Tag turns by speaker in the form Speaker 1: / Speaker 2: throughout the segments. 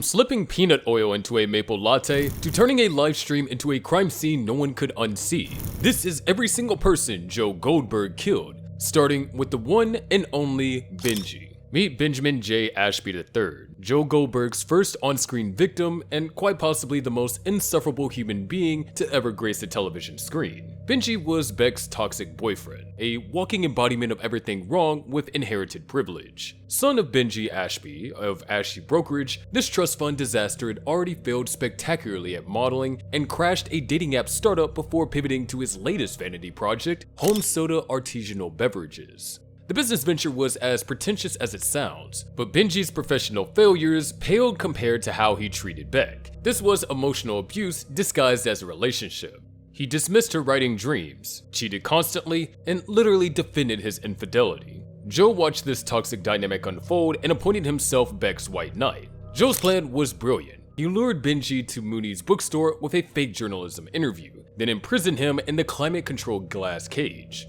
Speaker 1: slipping peanut oil into a maple latte to turning a live stream into a crime scene no one could unsee. This is every single person Joe Goldberg killed, starting with the one and only Benji. Meet Benjamin J. Ashby III, Joe Goldberg's first on-screen victim and quite possibly the most insufferable human being to ever grace the television screen. Benji was Beck's toxic boyfriend, a walking embodiment of everything wrong with inherited privilege. Son of Benji Ashby of Ashby Brokerage, this trust fund disaster had already failed spectacularly at modeling and crashed a dating app startup before pivoting to his latest vanity project, home soda artisanal beverages. The business venture was as pretentious as it sounds, but Benji's professional failures paled compared to how he treated Beck. This was emotional abuse disguised as a relationship. He dismissed her writing dreams, cheated constantly, and literally defended his infidelity. Joe watched this toxic dynamic unfold and appointed himself Beck's white knight. Joe's plan was brilliant. He lured Benji to Mooney's bookstore with a fake journalism interview, then imprisoned him in the climate-controlled glass cage.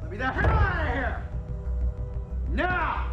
Speaker 2: Let me the hell out of here! Now!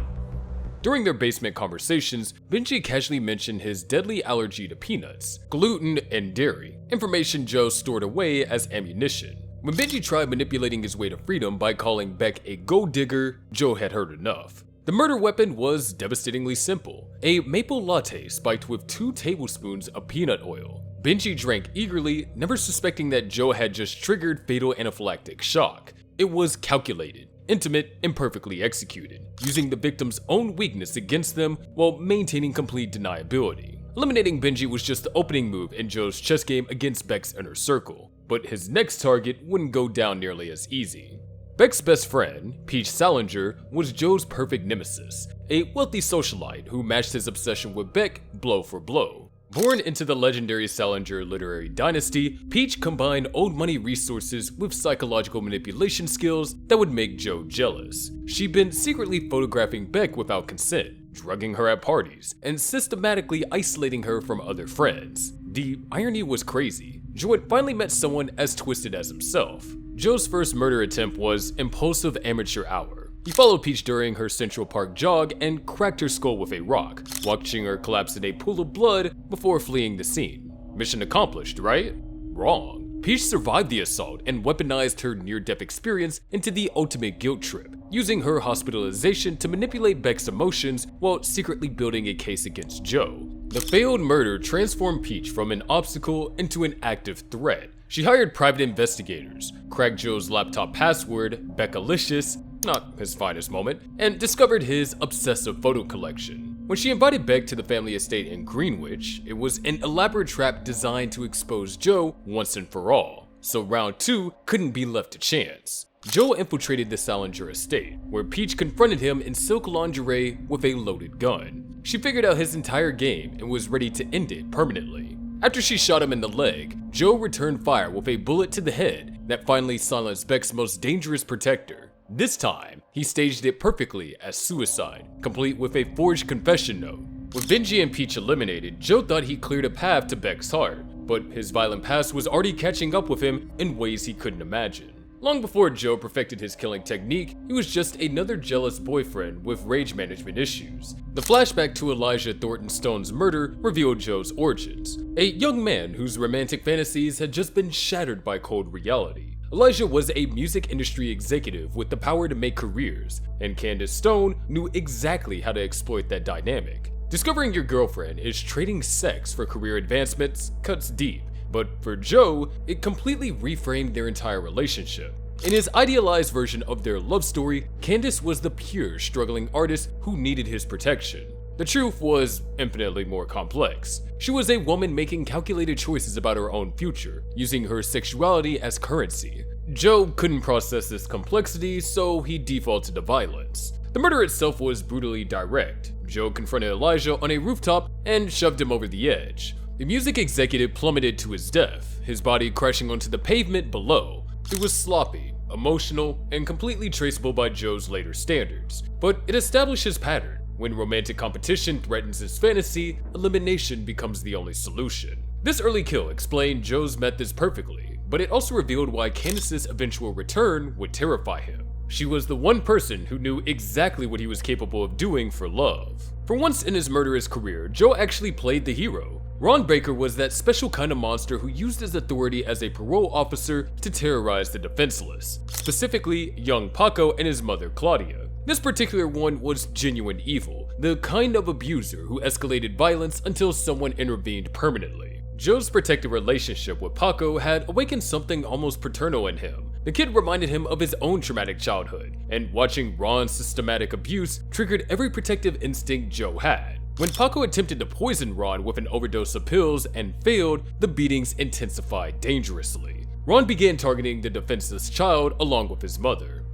Speaker 1: During their basement conversations, Benji casually mentioned his deadly allergy to peanuts, gluten, and dairy, information Joe stored away as ammunition. When Benji tried manipulating his way to freedom by calling Beck a gold digger, Joe had heard enough. The murder weapon was devastatingly simple, a maple latte spiked with 2 tablespoons of peanut oil. Benji drank eagerly, never suspecting that Joe had just triggered fatal anaphylactic shock. It was calculated, intimate, and perfectly executed, using the victim's own weakness against them while maintaining complete deniability. Eliminating Benji was just the opening move in Joe's chess game against Beck's inner circle, but his next target wouldn't go down nearly as easy. Beck's best friend, Peach Salinger, was Joe's perfect nemesis, a wealthy socialite who matched his obsession with Beck blow for blow. Born into the legendary Salinger literary dynasty, Peach combined old money resources with psychological manipulation skills that would make Joe jealous. She'd been secretly photographing Beck without consent, drugging her at parties, and systematically isolating her from other friends. The irony was crazy. Joe had finally met someone as twisted as himself. Joe's first murder attempt was impulsive amateur hour. He followed Peach during her Central Park jog and cracked her skull with a rock, watching her collapse in a pool of blood before fleeing the scene. Mission accomplished, right? Wrong. Peach survived the assault and weaponized her near-death experience into the ultimate guilt trip, using her hospitalization to manipulate Beck's emotions while secretly building a case against Joe. The failed murder transformed Peach from an obstacle into an active threat. She hired private investigators, cracked Joe's laptop password, Beckalicious, not his finest moment, and discovered his obsessive photo collection. When she invited Beck to the family estate in Greenwich, it was an elaborate trap designed to expose Joe once and for all, so round 2 couldn't be left to chance. Joe infiltrated the Salinger estate, where Peach confronted him in silk lingerie with a loaded gun. She figured out his entire game and was ready to end it permanently. After she shot him in the leg, Joe returned fire with a bullet to the head that finally silenced Beck's most dangerous protector. This time, he staged it perfectly as suicide, complete with a forged confession note. With Benji and Peach eliminated, Joe thought he cleared a path to Beck's heart, but his violent past was already catching up with him in ways he couldn't imagine. Long before Joe perfected his killing technique, he was just another jealous boyfriend with rage management issues. The flashback to Elijah Thornton Stone's murder revealed Joe's origins, a young man whose romantic fantasies had just been shattered by cold reality. Elijah was a music industry executive with the power to make careers, and Candace Stone knew exactly how to exploit that dynamic. Discovering your girlfriend is trading sex for career advancements cuts deep, but for Joe, it completely reframed their entire relationship. In his idealized version of their love story, Candace was the pure, struggling artist who needed his protection. The truth was infinitely more complex. She was a woman making calculated choices about her own future, using her sexuality as currency. Joe couldn't process this complexity, so he defaulted to violence. The murder itself was brutally direct. Joe confronted Elijah on a rooftop and shoved him over the edge. The music executive plummeted to his death, his body crashing onto the pavement below. It was sloppy, emotional, and completely traceable by Joe's later standards, but it established his pattern. When romantic competition threatens his fantasy, elimination becomes the only solution. This early kill explained Joe's methods perfectly, but it also revealed why Candace's eventual return would terrify him. She was the one person who knew exactly what he was capable of doing for love. For once in his murderous career, Joe actually played the hero. Ron Baker was that special kind of monster who used his authority as a parole officer to terrorize the defenseless, specifically young Paco and his mother Claudia. This particular one was genuine evil, the kind of abuser who escalated violence until someone intervened permanently. Joe's protective relationship with Paco had awakened something almost paternal in him. The kid reminded him of his own traumatic childhood, and watching Ron's systematic abuse triggered every protective instinct Joe had. When Paco attempted to poison Ron with an overdose of pills and failed, the beatings intensified dangerously. Ron began targeting the defenseless child along with his mother.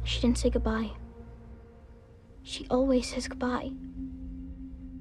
Speaker 3: She didn't say goodbye. She always says goodbye.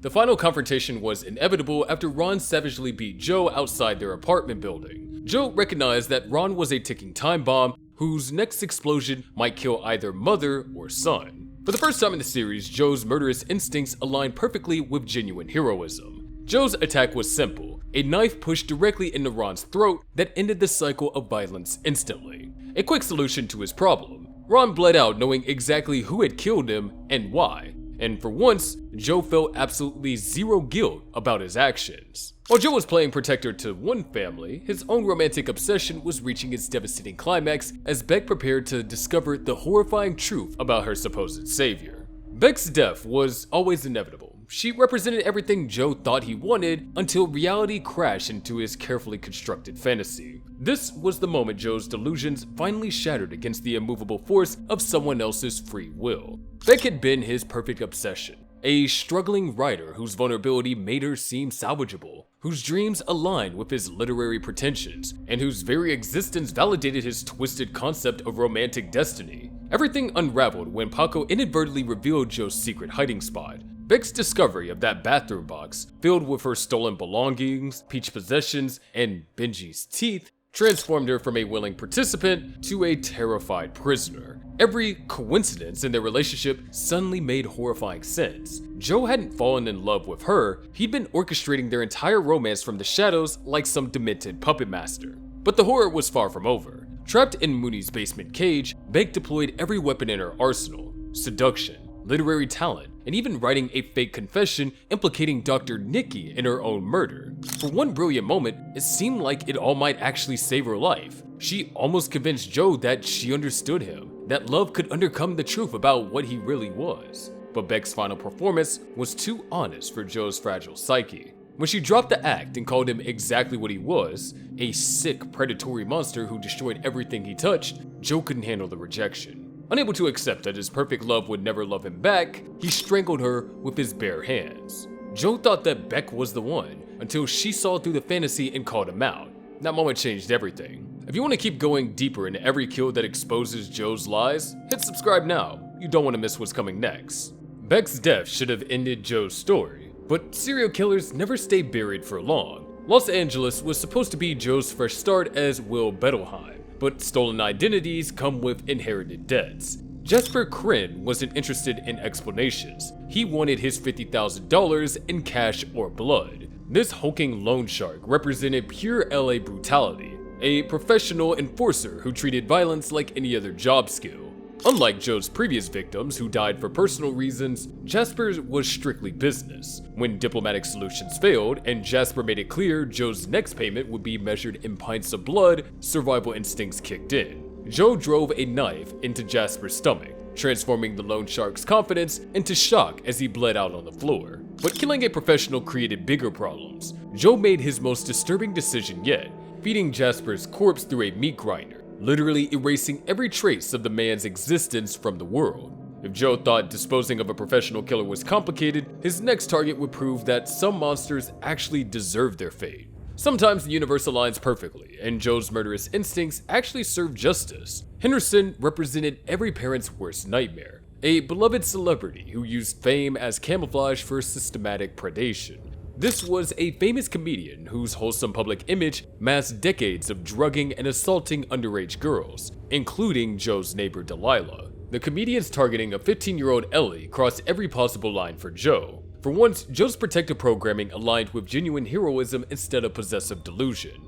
Speaker 1: The final confrontation was inevitable after Ron savagely beat Joe outside their apartment building. Joe recognized that Ron was a ticking time bomb whose next explosion might kill either mother or son. For the first time in the series, Joe's murderous instincts aligned perfectly with genuine heroism. Joe's attack was simple, a knife pushed directly into Ron's throat that ended the cycle of violence instantly. A quick solution to his problem. Ron bled out knowing exactly who had killed him and why. And for once, Joe felt absolutely zero guilt about his actions. While Joe was playing protector to one family, his own romantic obsession was reaching its devastating climax as Beck prepared to discover the horrifying truth about her supposed savior. Beck's death was always inevitable. She represented everything Joe thought he wanted until reality crashed into his carefully constructed fantasy. This was the moment Joe's delusions finally shattered against the immovable force of someone else's free will. Beck had been his perfect obsession, a struggling writer whose vulnerability made her seem salvageable, whose dreams aligned with his literary pretensions, and whose very existence validated his twisted concept of romantic destiny. Everything unraveled when Paco inadvertently revealed Joe's secret hiding spot. Beck's discovery of that bathroom box, filled with her stolen belongings, Peach possessions, and Benji's teeth, transformed her from a willing participant to a terrified prisoner. Every coincidence in their relationship suddenly made horrifying sense. Joe hadn't fallen in love with her, he'd been orchestrating their entire romance from the shadows like some demented puppet master. But the horror was far from over. Trapped in Mooney's basement cage, Beck deployed every weapon in her arsenal: seduction, literary talent, and even writing a fake confession implicating Dr. Nikki in her own murder. For one brilliant moment, it seemed like it all might actually save her life. She almost convinced Joe that she understood him, that love could undercome the truth about what he really was. But Beck's final performance was too honest for Joe's fragile psyche. When she dropped the act and called him exactly what he was, a sick, predatory monster who destroyed everything he touched, Joe couldn't handle the rejection. Unable to accept that his perfect love would never love him back, he strangled her with his bare hands. Joe thought that Beck was the one, until she saw through the fantasy and called him out. That moment changed everything. If you want to keep going deeper into every kill that exposes Joe's lies, hit subscribe now. You don't want to miss what's coming next. Beck's death should have ended Joe's story, but serial killers never stay buried for long. Los Angeles was supposed to be Joe's fresh start as Will Bettelheim, but stolen identities come with inherited debts. Jasper Kryn wasn't interested in explanations. He wanted his $50,000 in cash or blood. This hulking loan shark represented pure LA brutality, a professional enforcer who treated violence like any other job skill. Unlike Joe's previous victims who died for personal reasons, Jasper's was strictly business. When diplomatic solutions failed and Jasper made it clear Joe's next payment would be measured in pints of blood, survival instincts kicked in. Joe drove a knife into Jasper's stomach, transforming the loan shark's confidence into shock as he bled out on the floor. But killing a professional created bigger problems. Joe made his most disturbing decision yet, feeding Jasper's corpse through a meat grinder, literally erasing every trace of the man's existence from the world. If Joe thought disposing of a professional killer was complicated, his next target would prove that some monsters actually deserve their fate. Sometimes the universe aligns perfectly, and Joe's murderous instincts actually serve justice. Henderson represented every parent's worst nightmare, a beloved celebrity who used fame as camouflage for systematic predation. This was a famous comedian whose wholesome public image masked decades of drugging and assaulting underage girls, including Joe's neighbor Delilah. The comedian's targeting of 15-year-old Ellie crossed every possible line for Joe. For once, Joe's protective programming aligned with genuine heroism instead of possessive delusion.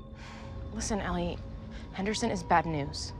Speaker 4: Listen, Ellie, Henderson is bad news.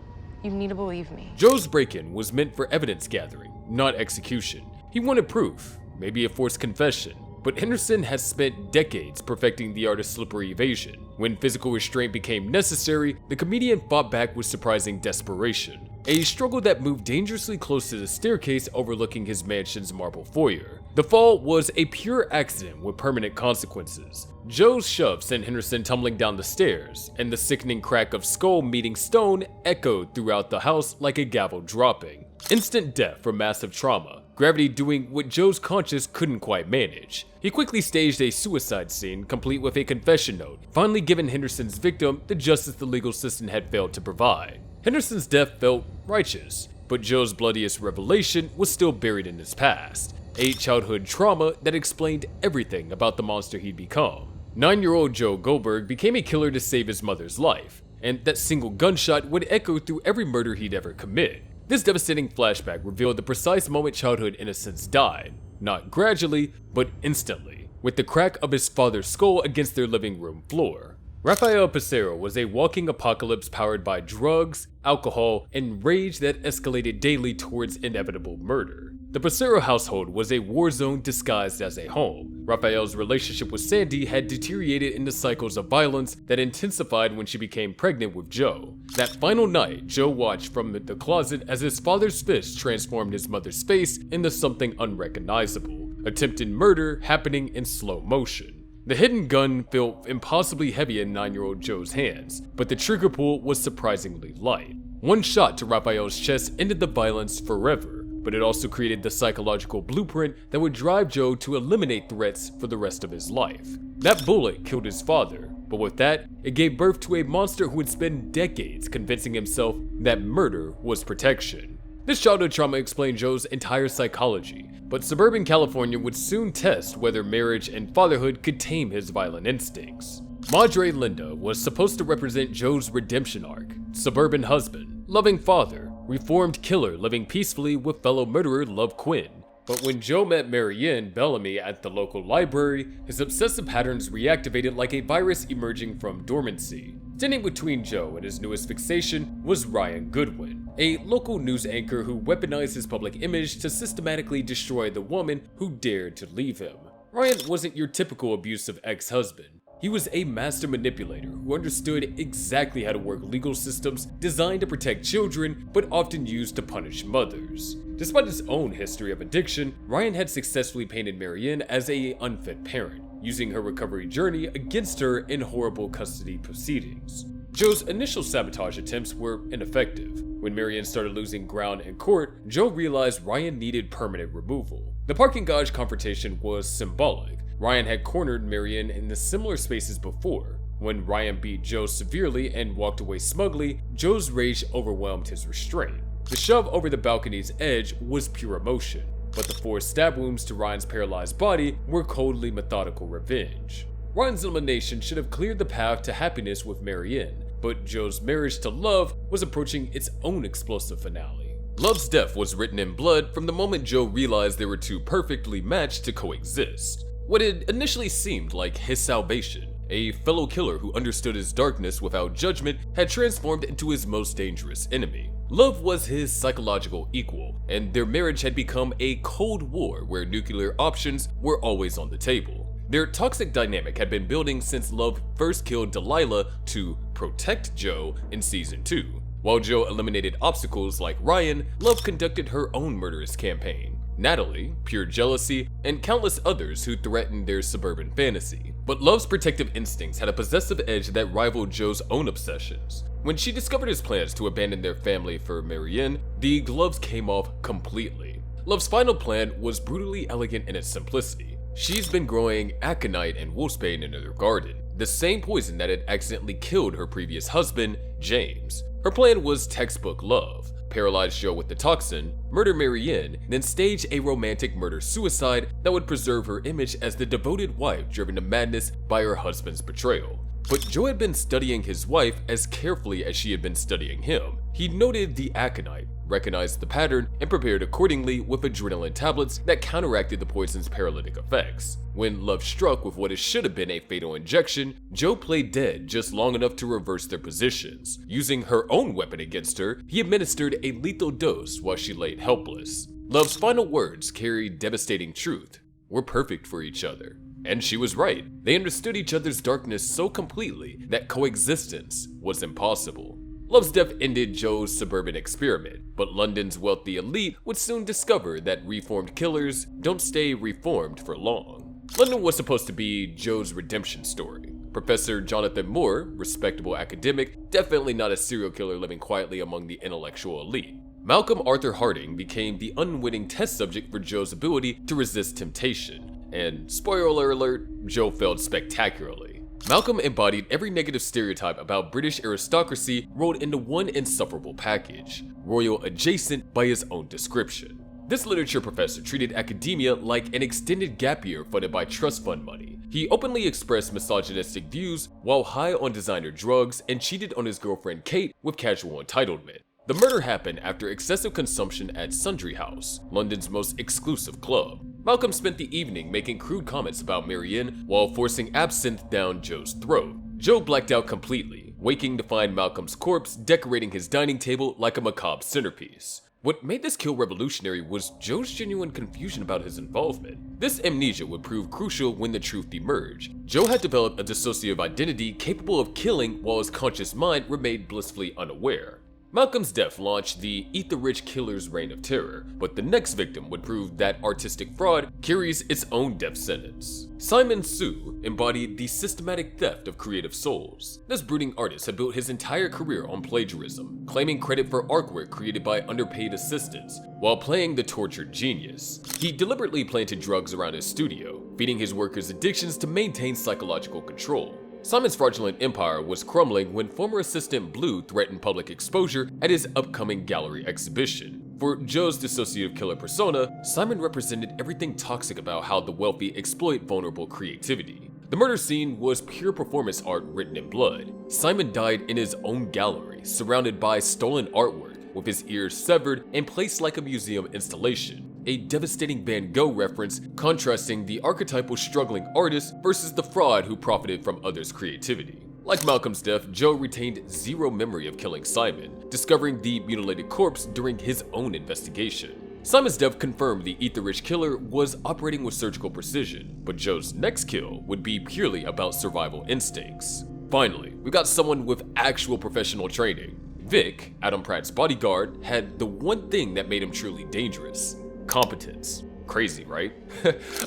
Speaker 4: You need to believe me.
Speaker 1: Joe's break-in was meant for evidence gathering, not execution. He wanted proof, maybe a forced confession. But Henderson has spent decades perfecting the art of slippery evasion. When physical restraint became necessary, the comedian fought back with surprising desperation. A struggle that moved dangerously close to the staircase overlooking his mansion's marble foyer. The fall was a pure accident with permanent consequences. Joe's shove sent Henderson tumbling down the stairs, and the sickening crack of skull meeting stone echoed throughout the house like a gavel dropping. Instant death from massive trauma, gravity doing what Joe's conscience couldn't quite manage. He quickly staged a suicide scene, complete with a confession note, finally giving Henderson's victim the justice the legal system had failed to provide. Henderson's death felt righteous, but Joe's bloodiest revelation was still buried in his past. A childhood trauma that explained everything about the monster he'd become. 9-year-old Joe Goldberg became a killer to save his mother's life, and that single gunshot would echo through every murder he'd ever commit. This devastating flashback revealed the precise moment childhood innocence died, not gradually, but instantly, with the crack of his father's skull against their living room floor. Rafael Pissarro was a walking apocalypse powered by drugs, alcohol, and rage that escalated daily towards inevitable murder. The Pissarro household was a war zone disguised as a home. Rafael's relationship with Sandy had deteriorated into cycles of violence that intensified when she became pregnant with Joe. That final night, Joe watched from the closet as his father's fist transformed his mother's face into something unrecognizable. Attempted murder happening in slow motion. The hidden gun felt impossibly heavy in 9-year-old Joe's hands, but the trigger pull was surprisingly light. One shot to Rafael's chest ended the violence forever, but it also created the psychological blueprint that would drive Joe to eliminate threats for the rest of his life. That bullet killed his father, but with that, it gave birth to a monster who would spend decades convincing himself that murder was protection. This childhood trauma explained Joe's entire psychology, but suburban California would soon test whether marriage and fatherhood could tame his violent instincts. Madre Linda was supposed to represent Joe's redemption arc: suburban husband, loving father, reformed killer living peacefully with fellow murderer Love Quinn. But when Joe met Marian Bellamy at the local library, his obsessive patterns reactivated like a virus emerging from dormancy. Standing between Joe and his newest fixation was Ryan Goodwin, a local news anchor who weaponized his public image to systematically destroy the woman who dared to leave him. Ryan wasn't your typical abusive ex-husband. He was a master manipulator who understood exactly how to work legal systems designed to protect children, but often used to punish mothers. Despite his own history of addiction, Ryan had successfully painted Marian as an unfit parent, using her recovery journey against her in horrible custody proceedings. Joe's initial sabotage attempts were ineffective. When Marian started losing ground in court, Joe realized Ryan needed permanent removal. The parking garage confrontation was symbolic. Ryan had cornered Marian in the similar spaces before. When Ryan beat Joe severely and walked away smugly, Joe's rage overwhelmed his restraint. The shove over the balcony's edge was pure emotion, but the 4 stab wounds to Ryan's paralyzed body were coldly methodical revenge. Ryan's elimination should have cleared the path to happiness with Marian, but Joe's marriage to Love was approaching its own explosive finale. Love's death was written in blood from the moment Joe realized they were too perfectly matched to coexist. What had initially seemed like his salvation, a fellow killer who understood his darkness without judgment, had transformed into his most dangerous enemy. Love was his psychological equal, and their marriage had become a cold war where nuclear options were always on the table. Their toxic dynamic had been building since Love first killed Delilah to protect Joe in season 2. While Joe eliminated obstacles like Ryan, Love conducted her own murderous campaign. Natalie, pure jealousy, and countless others who threatened their suburban fantasy. But Love's protective instincts had a possessive edge that rivaled Joe's own obsessions. When she discovered his plans to abandon their family for Marian, the gloves came off completely. Love's final plan was brutally elegant in its simplicity. She's been growing aconite and wolfsbane in her garden, the same poison that had accidentally killed her previous husband, James. Her plan was textbook Love. Paralyze Joe with the toxin, murder Marian, then stage a romantic murder-suicide that would preserve her image as the devoted wife driven to madness by her husband's betrayal. but Joe had been studying his wife as carefully as she had been studying him. He noted the aconite, recognized the pattern, and prepared accordingly with adrenaline tablets that counteracted the poison's paralytic effects. When love struck with what should have been a fatal injection, Joe played dead just long enough to reverse their positions. Using her own weapon against her, he administered a lethal dose while she laid helpless. Love's final words carried devastating truth. "We're perfect for each other." And she was right. They understood each other's darkness so completely that coexistence was impossible. Love's death ended Joe's suburban experiment, but London's wealthy elite would soon discover that reformed killers don't stay reformed for long. London was supposed to be Joe's redemption story. Professor Jonathan Moore, respectable academic, definitely not a serial killer living quietly among the intellectual elite. Malcolm Arthur Harding became the unwitting test subject for Joe's ability to resist temptation. And spoiler alert, Joe failed spectacularly. Malcolm embodied every negative stereotype about British aristocracy rolled into one insufferable package, royal adjacent by his own description. This literature professor treated academia like an extended gap year funded by trust fund money. He openly expressed misogynistic views while high on designer drugs and cheated on his girlfriend Kate with casual entitlement. The murder happened after excessive consumption at Sundry House, London's most exclusive club. Malcolm spent the evening making crude comments about Marian while forcing absinthe down Joe's throat. Joe blacked out completely, waking to find Malcolm's corpse decorating his dining table like a macabre centerpiece. What made this kill revolutionary was Joe's genuine confusion about his involvement. This amnesia would prove crucial when the truth emerged. Joe had developed a dissociative identity capable of killing while his conscious mind remained blissfully unaware. Malcolm's death launched the Eat the Rich killer's reign of terror, but the next victim would prove that artistic fraud carries its own death sentence. Simon Sue embodied the systematic theft of creative souls. This brooding artist had built his entire career on plagiarism, claiming credit for artwork created by underpaid assistants, while playing the tortured genius. He deliberately planted drugs around his studio, feeding his workers addictions to maintain psychological control. Simon's fraudulent empire was crumbling when former assistant Blue threatened public exposure at his upcoming gallery exhibition. For Joe's dissociative killer persona, Simon represented everything toxic about how the wealthy exploit vulnerable creativity. The murder scene was pure performance art written in blood. Simon died in his own gallery, surrounded by stolen artwork, with his ears severed and placed like a museum installation. A devastating Van Gogh reference contrasting the archetypal struggling artist versus the fraud who profited from others' creativity. Like Malcolm's death, Joe retained zero memory of killing Simon, discovering the mutilated corpse during his own investigation. Simon's death confirmed the Eat the Rich killer was operating with surgical precision, but Joe's next kill would be purely about survival instincts. Finally, we got someone with actual professional training. Vic, Adam Pratt's bodyguard, had the one thing that made him truly dangerous: competence. Crazy, right?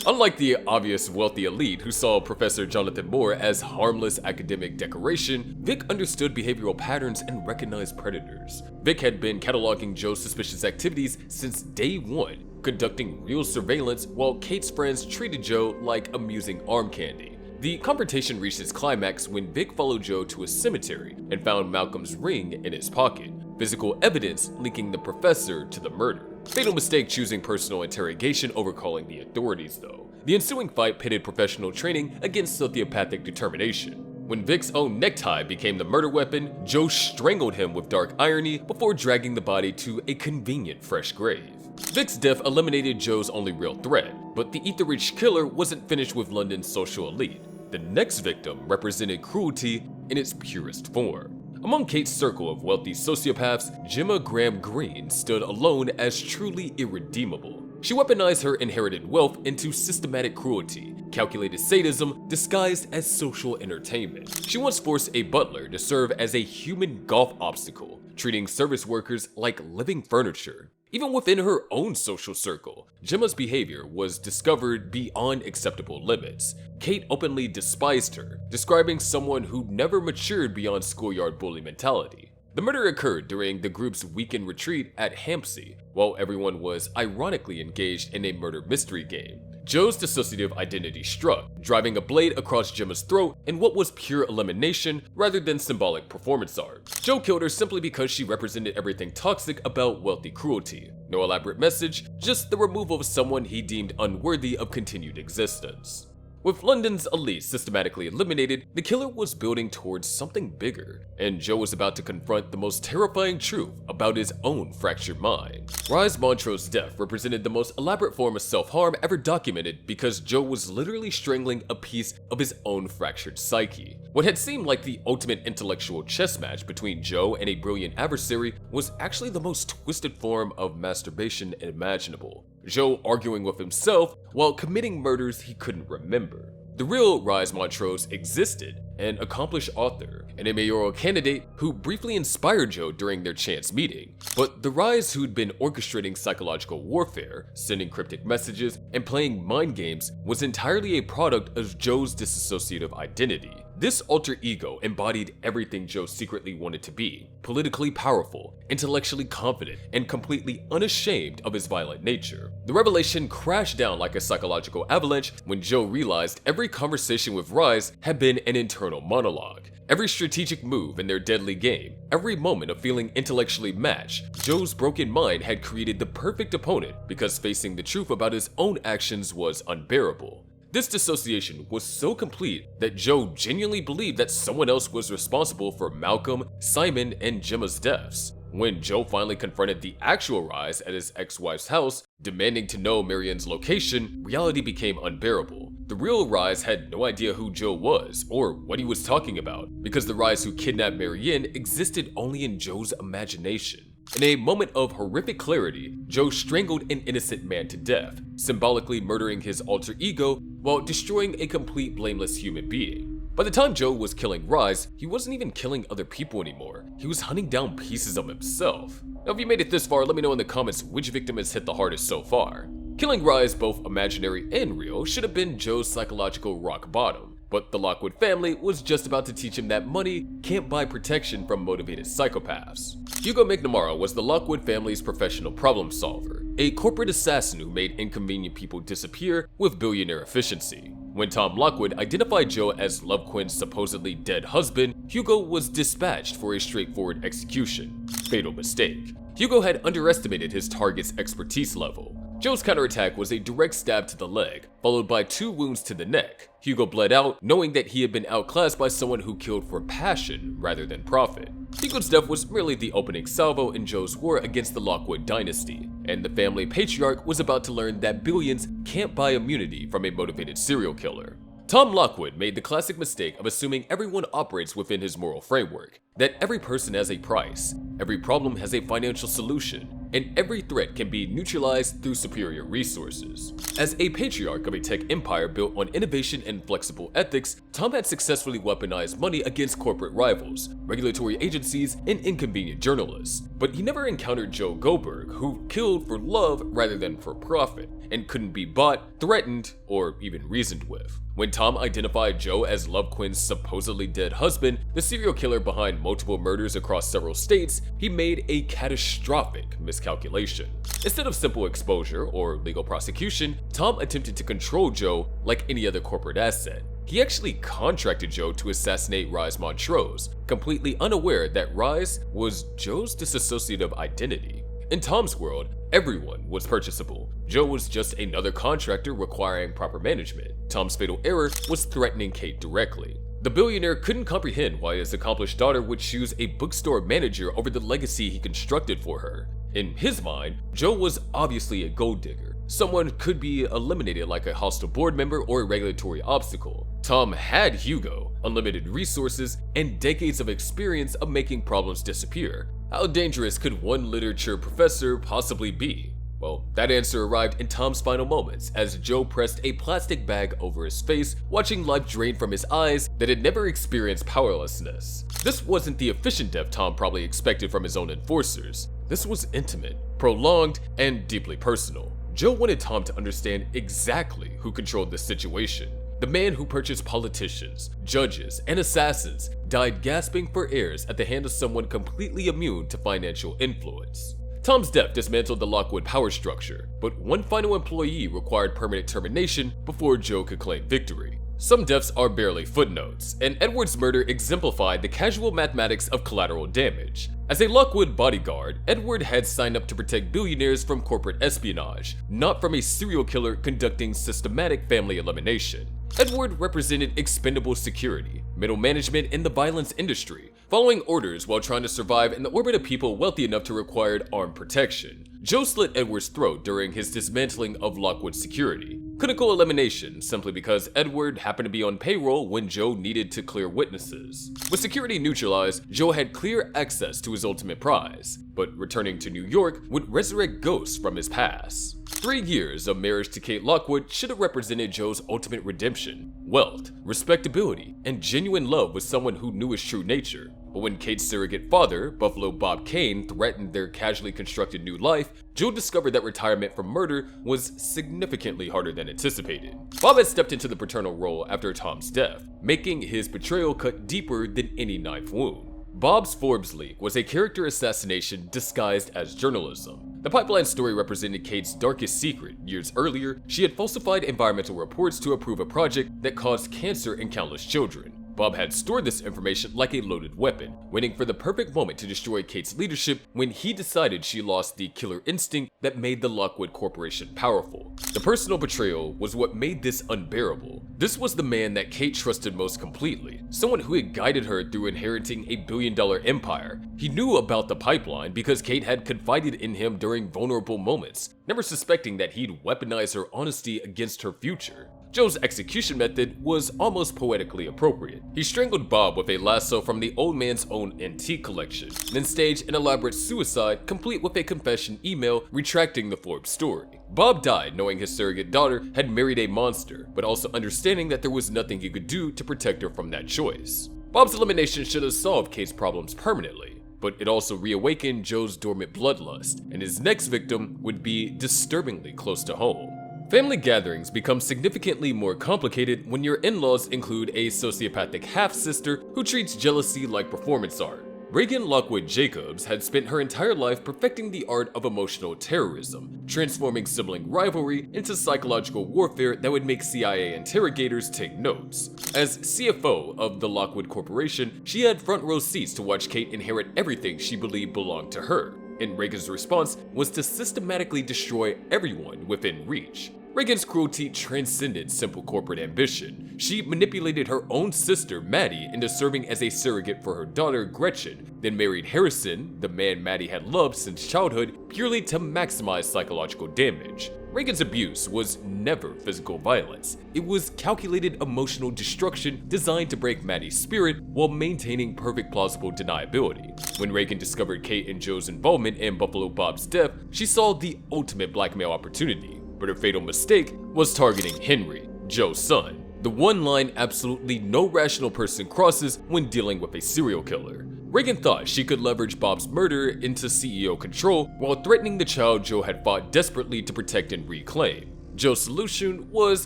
Speaker 1: Unlike the obvious wealthy elite who saw Professor Jonathan Moore as harmless academic decoration, Vic understood behavioral patterns and recognized predators. Vic had been cataloging Joe's suspicious activities since day one, conducting real surveillance while Kate's friends treated Joe like amusing arm candy. The confrontation reached its climax when Vic followed Joe to a cemetery and found Malcolm's ring in his pocket, physical evidence linking the professor to the murder. Fatal mistake choosing personal interrogation over calling the authorities, though. The ensuing fight pitted professional training against sociopathic determination. When Vic's own necktie became the murder weapon, Joe strangled him with dark irony before dragging the body to a convenient fresh grave. Vic's death eliminated Joe's only real threat, but the Eat the Rich killer wasn't finished with London's social elite. The next victim represented cruelty in its purest form. Among Kate's circle of wealthy sociopaths, Gemma Graham Greene stood alone as truly irredeemable. She weaponized her inherited wealth into systematic cruelty, calculated sadism disguised as social entertainment. She once forced a butler to serve as a human golf obstacle, treating service workers like living furniture. Even within her own social circle, Gemma's behavior was discovered beyond acceptable limits. Kate openly despised her, describing someone who never matured beyond schoolyard bully mentality. The murder occurred during the group's weekend retreat at Hampstead, while everyone was ironically engaged in a murder mystery game. Joe's dissociative identity struck, driving a blade across Gemma's throat in what was pure elimination rather than symbolic performance art. Joe killed her simply because she represented everything toxic about wealthy cruelty. No elaborate message, just the removal of someone he deemed unworthy of continued existence. With London's elite systematically eliminated, the killer was building towards something bigger, and Joe was about to confront the most terrifying truth about his own fractured mind. Rise Montrose's death represented the most elaborate form of self-harm ever documented because Joe was literally strangling a piece of his own fractured psyche. What had seemed like the ultimate intellectual chess match between Joe and a brilliant adversary was actually the most twisted form of masturbation imaginable. Joe arguing with himself while committing murders he couldn't remember. The real Rise Montrose existed, an accomplished author and a mayoral candidate who briefly inspired Joe during their chance meeting. But the Rise who'd been orchestrating psychological warfare, sending cryptic messages, and playing mind games was entirely a product of Joe's dissociative identity. This alter ego embodied everything Joe secretly wanted to be: politically powerful, intellectually confident, and completely unashamed of his violent nature. The revelation crashed down like a psychological avalanche when Joe realized every conversation with Rise had been an internal monologue. Every strategic move in their deadly game, every moment of feeling intellectually matched, Joe's broken mind had created the perfect opponent because facing the truth about his own actions was unbearable. This dissociation was so complete that Joe genuinely believed that someone else was responsible for Malcolm, Simon, and Gemma's deaths. When Joe finally confronted the actual Rise at his ex-wife's house, demanding to know Marian's location, reality became unbearable. The real Rise had no idea who Joe was or what he was talking about, because the Rise who kidnapped Marian existed only in Joe's imagination. In a moment of horrific clarity, Joe strangled an innocent man to death, symbolically murdering his alter ego while destroying a complete blameless human being. By the time Joe was killing Rise, he wasn't even killing other people anymore. He was hunting down pieces of himself. Now, if you made it this far, let me know in the comments which victim has hit the hardest so far. Killing Rise, both imaginary and real, should have been Joe's psychological rock bottom. But the Lockwood family was just about to teach him that money can't buy protection from motivated psychopaths. Hugo McNamara was the Lockwood family's professional problem solver, a corporate assassin who made inconvenient people disappear with billionaire efficiency. When Tom Lockwood identified Joe as Love Quinn's supposedly dead husband, Hugo was dispatched for a straightforward execution. Fatal mistake. Hugo had underestimated his target's expertise level. Joe's counterattack was a direct stab to the leg, followed by 2 wounds to the neck. Hugo bled out, knowing that he had been outclassed by someone who killed for passion rather than profit. Hugo's death was merely the opening salvo in Joe's war against the Lockwood dynasty, and the family patriarch was about to learn that billions can't buy immunity from a motivated serial killer. Tom Lockwood made the classic mistake of assuming everyone operates within his moral framework, that every person has a price, every problem has a financial solution, and every threat can be neutralized through superior resources. As a patriarch of a tech empire built on innovation and flexible ethics, Tom had successfully weaponized money against corporate rivals, regulatory agencies, and inconvenient journalists. But he never encountered Joe Goldberg, who killed for love rather than for profit, and couldn't be bought, threatened, or even reasoned with. When Tom identified Joe as Love Quinn's supposedly dead husband, the serial killer behind multiple murders across several states, he made a catastrophic miscalculation. Instead of simple exposure or legal prosecution, Tom attempted to control Joe like any other corporate asset. He actually contracted Joe to assassinate Rise Montrose, completely unaware that Rise was Joe's dissociative identity. In Tom's world, everyone was purchasable. Joe was just another contractor requiring proper management. Tom's fatal error was threatening Kate directly. The billionaire couldn't comprehend why his accomplished daughter would choose a bookstore manager over the legacy he constructed for her. In his mind, Joe was obviously a gold digger. Someone could be eliminated like a hostile board member or a regulatory obstacle. Tom had Hugo, unlimited resources, and decades of experience of making problems disappear. How dangerous could one literature professor possibly be? Well, that answer arrived in Tom's final moments as Joe pressed a plastic bag over his face, watching life drain from his eyes that had never experienced powerlessness. This wasn't the efficient death Tom probably expected from his own enforcers. This was intimate, prolonged, and deeply personal. Joe wanted Tom to understand exactly who controlled the situation. The man who purchased politicians, judges, and assassins died gasping for heirs at the hand of someone completely immune to financial influence. Tom's death dismantled the Lockwood power structure, but one final employee required permanent termination before Joe could claim victory. Some deaths are barely footnotes, and Edward's murder exemplified the casual mathematics of collateral damage. As a Lockwood bodyguard, Edward had signed up to protect billionaires from corporate espionage, not from a serial killer conducting systematic family elimination. Edward represented expendable security, middle management in the violence industry, following orders while trying to survive in the orbit of people wealthy enough to require armed protection. Joe slit Edward's throat during his dismantling of Lockwood security. Clinical elimination, simply because Edward happened to be on payroll when Joe needed to clear witnesses. With security neutralized, Joe had clear access to his ultimate prize, but returning to New York would resurrect ghosts from his past. 3 years of marriage to Kate Lockwood should have represented Joe's ultimate redemption: wealth, respectability, and genuine love with someone who knew his true nature. But when Kate's surrogate father, Buffalo Bob Kane, threatened their casually constructed new life, Joe discovered that retirement from murder was significantly harder than anticipated. Bob had stepped into the paternal role after Tom's death, making his betrayal cut deeper than any knife wound. Bob's Forbes leak was a character assassination disguised as journalism. The pipeline story represented Kate's darkest secret. Years earlier, she had falsified environmental reports to approve a project that caused cancer in countless children. Bob had stored this information like a loaded weapon, waiting for the perfect moment to destroy Kate's leadership when he decided she lost the killer instinct that made the Lockwood Corporation powerful. The personal betrayal was what made this unbearable. This was the man that Kate trusted most completely, someone who had guided her through inheriting a billion-dollar empire. He knew about the pipeline because Kate had confided in him during vulnerable moments, never suspecting that he'd weaponize her honesty against her future. Joe's execution method was almost poetically appropriate. He strangled Bob with a lasso from the old man's own antique collection, then staged an elaborate suicide complete with a confession email retracting the Forbes story. Bob died knowing his surrogate daughter had married a monster, but also understanding that there was nothing he could do to protect her from that choice. Bob's elimination should have solved Kate's problems permanently, but it also reawakened Joe's dormant bloodlust, and his next victim would be disturbingly close to home. Family gatherings become significantly more complicated when your in-laws include a sociopathic half-sister who treats jealousy like performance art. Reagan Lockwood Jacobs had spent her entire life perfecting the art of emotional terrorism, transforming sibling rivalry into psychological warfare that would make CIA interrogators take notes. As CFO of the Lockwood Corporation, she had front-row seats to watch Kate inherit everything she believed belonged to her, and Reagan's response was to systematically destroy everyone within reach. Reagan's cruelty transcended simple corporate ambition. She manipulated her own sister, Maddie, into serving as a surrogate for her daughter, Gretchen, then married Harrison, the man Maddie had loved since childhood, purely to maximize psychological damage. Reagan's abuse was never physical violence. It was calculated emotional destruction designed to break Maddie's spirit while maintaining perfect plausible deniability. When Reagan discovered Kate and Joe's involvement in Buffalo Bob's death, she saw the ultimate blackmail opportunity. But her fatal mistake was targeting Henry, Joe's son, the one line absolutely no rational person crosses when dealing with a serial killer. Reagan thought she could leverage Bob's murder into CEO control while threatening the child Joe had fought desperately to protect and reclaim. Joe's solution was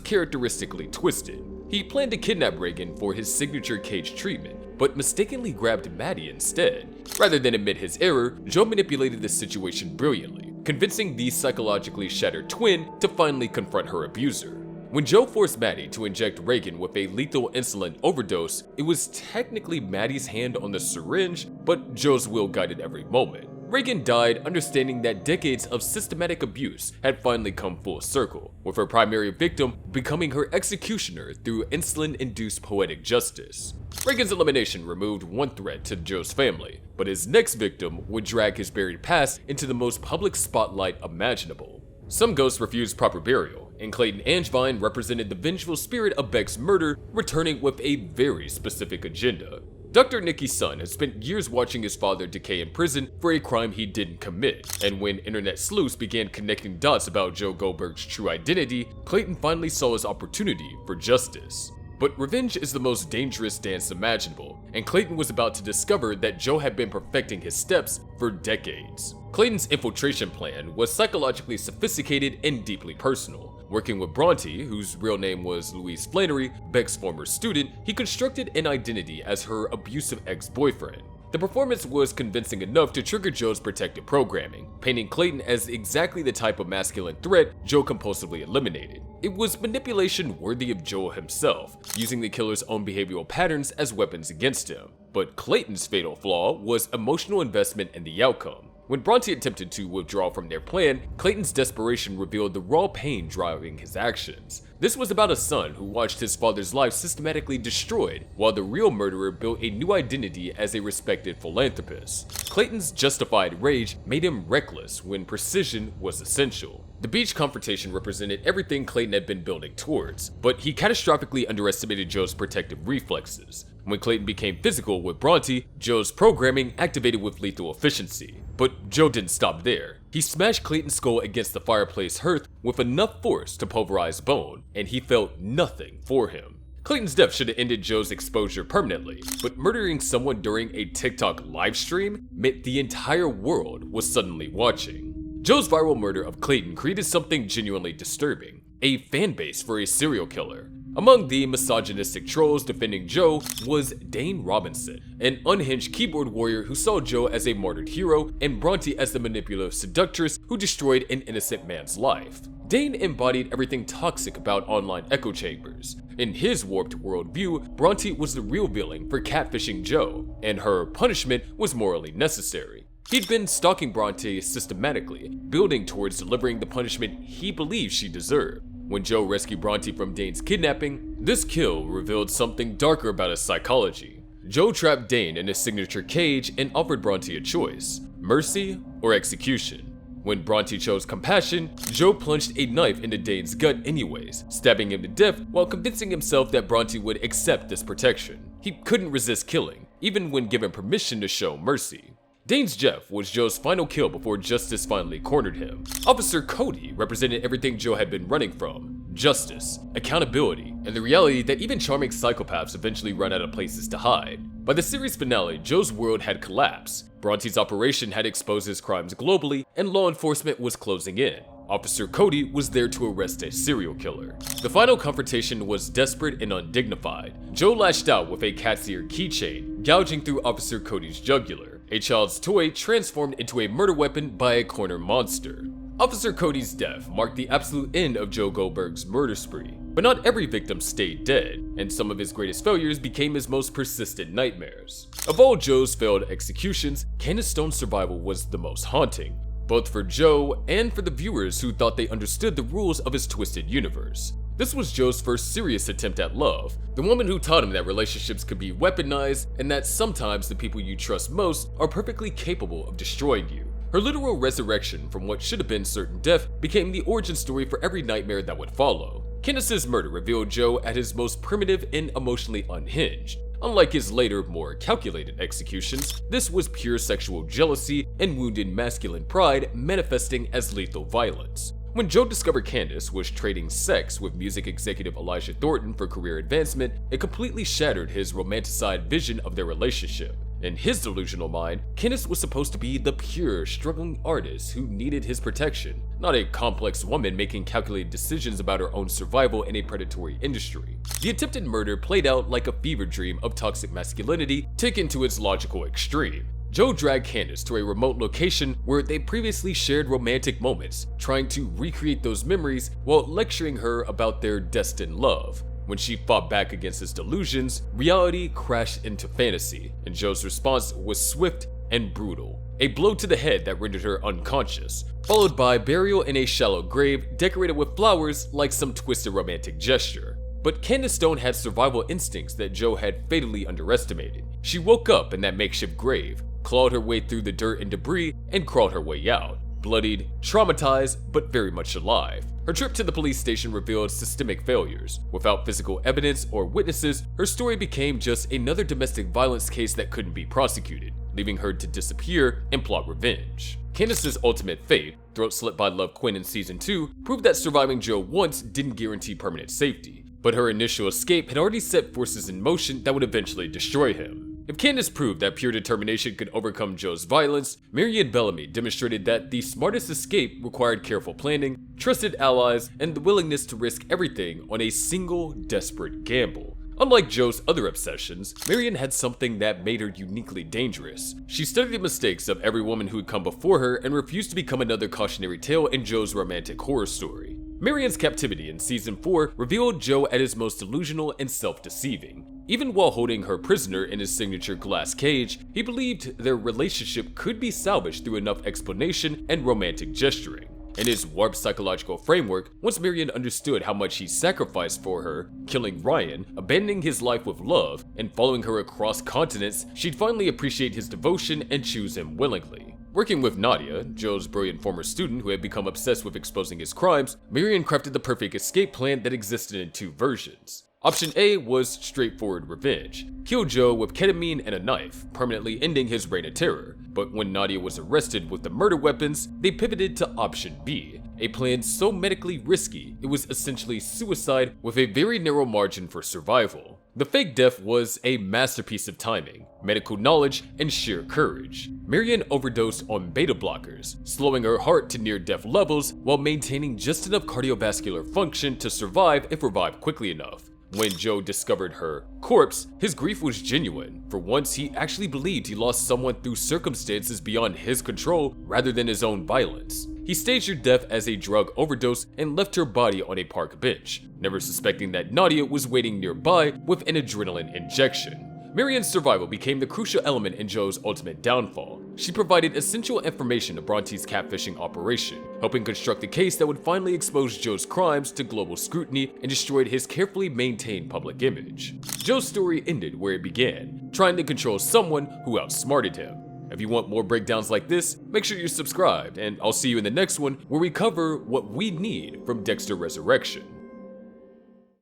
Speaker 1: characteristically twisted. He planned to kidnap Reagan for his signature cage treatment, but mistakenly grabbed Maddie instead. Rather than admit his error, Joe manipulated the situation brilliantly, convincing the psychologically shattered twin to finally confront her abuser. When Joe forced Maddie to inject Reagan with a lethal insulin overdose, it was technically Maddie's hand on the syringe, but Joe's will guided every moment. Reagan died understanding that decades of systematic abuse had finally come full circle, with her primary victim becoming her executioner through insulin-induced poetic justice. Reagan's elimination removed one threat to Joe's family, but his next victim would drag his buried past into the most public spotlight imaginable. Some ghosts refused proper burial, and Clayton Angevine represented the vengeful spirit of Beck's murder, returning with a very specific agenda. Dr. Nicky's son had spent years watching his father decay in prison for a crime he didn't commit, and when internet sleuths began connecting dots about Joe Goldberg's true identity, Clayton finally saw his opportunity for justice. But revenge is the most dangerous dance imaginable, and Clayton was about to discover that Joe had been perfecting his steps for decades. Clayton's infiltration plan was psychologically sophisticated and deeply personal. Working with Bronte, whose real name was Louise Flannery, Beck's former student, he constructed an identity as her abusive ex-boyfriend. The performance was convincing enough to trigger Joe's protective programming, painting Clayton as exactly the type of masculine threat Joe compulsively eliminated. It was manipulation worthy of Joe himself, using the killer's own behavioral patterns as weapons against him. But Clayton's fatal flaw was emotional investment in the outcome. When Bronte attempted to withdraw from their plan, Clayton's desperation revealed the raw pain driving his actions. This was about a son who watched his father's life systematically destroyed, while the real murderer built a new identity as a respected philanthropist. Clayton's justified rage made him reckless when precision was essential. The beach confrontation represented everything Clayton had been building towards, but he catastrophically underestimated Joe's protective reflexes. When Clayton became physical with Bronte, Joe's programming activated with lethal efficiency. But Joe didn't stop there. He smashed Clayton's skull against the fireplace hearth with enough force to pulverize bone, and he felt nothing for him. Clayton's death should have ended Joe's exposure permanently, but murdering someone during a TikTok livestream meant the entire world was suddenly watching. Joe's viral murder of Clayton created something genuinely disturbing, a fanbase for a serial killer. Among the misogynistic trolls defending Joe was Dane Robinson, an unhinged keyboard warrior who saw Joe as a martyred hero and Bronte as the manipulative seductress who destroyed an innocent man's life. Dane embodied everything toxic about online echo chambers. In his warped worldview, Bronte was the real villain for catfishing Joe, and her punishment was morally necessary. He'd been stalking Bronte systematically, building towards delivering the punishment he believed she deserved. When Joe rescued Bronte from Dane's kidnapping, this kill revealed something darker about his psychology. Joe trapped Dane in his signature cage and offered Bronte a choice: mercy or execution. When Bronte chose compassion, Joe plunged a knife into Dane's gut anyways, stabbing him to death while convincing himself that Bronte would accept this protection. He couldn't resist killing, even when given permission to show mercy. Dane's death was Joe's final kill before justice finally cornered him. Officer Cody represented everything Joe had been running from: justice, accountability, and the reality that even charming psychopaths eventually run out of places to hide. By the series finale, Joe's world had collapsed. Bronte's operation had exposed his crimes globally, and law enforcement was closing in. Officer Cody was there to arrest a serial killer. The final confrontation was desperate and undignified. Joe lashed out with a cat's ear keychain, gouging through Officer Cody's jugular. A child's toy transformed into a murder weapon by a corner monster. Officer Cody's death marked the absolute end of Joe Goldberg's murder spree, but not every victim stayed dead, and some of his greatest failures became his most persistent nightmares. Of all Joe's failed executions, Candace Stone's survival was the most haunting, both for Joe and for the viewers who thought they understood the rules of his twisted universe. This was Joe's first serious attempt at love, the woman who taught him that relationships could be weaponized and that sometimes the people you trust most are perfectly capable of destroying you. Her literal resurrection from what should have been certain death became the origin story for every nightmare that would follow. Candace's murder revealed Joe at his most primitive and emotionally unhinged. Unlike his later, more calculated executions, this was pure sexual jealousy and wounded masculine pride manifesting as lethal violence. When Joe discovered Candace was trading sex with music executive Elijah Thornton for career advancement, it completely shattered his romanticized vision of their relationship. In his delusional mind, Candace was supposed to be the pure, struggling artist who needed his protection, not a complex woman making calculated decisions about her own survival in a predatory industry. The attempted murder played out like a fever dream of toxic masculinity taken to its logical extreme. Joe dragged Candace to a remote location where they previously shared romantic moments, trying to recreate those memories while lecturing her about their destined love. When she fought back against his delusions, reality crashed into fantasy, and Joe's response was swift and brutal. A blow to the head that rendered her unconscious, followed by burial in a shallow grave decorated with flowers like some twisted romantic gesture. But Candace Stone had survival instincts that Joe had fatally underestimated. She woke up in that makeshift grave, clawed her way through the dirt and debris, and crawled her way out. Bloodied, traumatized, but very much alive. Her trip to the police station revealed systemic failures. Without physical evidence or witnesses, her story became just another domestic violence case that couldn't be prosecuted, leaving her to disappear and plot revenge. Candace's ultimate fate, throat slit by Love Quinn in Season 2, proved that surviving Joe once didn't guarantee permanent safety, but her initial escape had already set forces in motion that would eventually destroy him. If Candace proved that pure determination could overcome Joe's violence, Marian Bellamy demonstrated that the smartest escape required careful planning, trusted allies, and the willingness to risk everything on a single, desperate gamble. Unlike Joe's other obsessions, Marian had something that made her uniquely dangerous. She studied the mistakes of every woman who had come before her and refused to become another cautionary tale in Joe's romantic horror story. Marian's captivity in Season 4 revealed Joe at his most delusional and self-deceiving. Even while holding her prisoner in his signature glass cage, he believed their relationship could be salvaged through enough explanation and romantic gesturing. In his warped psychological framework, once Marian understood how much he sacrificed for her, killing Ryan, abandoning his life with love, and following her across continents, she'd finally appreciate his devotion and choose him willingly. Working with Nadia, Joe's brilliant former student who had become obsessed with exposing his crimes, Marian crafted the perfect escape plan that existed in 2 versions. Option A was straightforward revenge. Kill Joe with ketamine and a knife, permanently ending his reign of terror. But when Nadia was arrested with the murder weapons, they pivoted to Option B, a plan so medically risky it was essentially suicide with a very narrow margin for survival. The fake death was a masterpiece of timing, medical knowledge, and sheer courage. Marian overdosed on beta blockers, slowing her heart to near-death levels while maintaining just enough cardiovascular function to survive if revived quickly enough. When Joe discovered her corpse, his grief was genuine. For once, he actually believed he lost someone through circumstances beyond his control rather than his own violence. He staged her death as a drug overdose and left her body on a park bench, never suspecting that Nadia was waiting nearby with an adrenaline injection. Marian's survival became the crucial element in Joe's ultimate downfall. She provided essential information to Bronte's catfishing operation, helping construct the case that would finally expose Joe's crimes to global scrutiny and destroyed his carefully maintained public image. Joe's story ended where it began, trying to control someone who outsmarted him. If you want more breakdowns like this, make sure you're subscribed, and I'll see you in the next one where we cover what we need from Dexter Resurrection.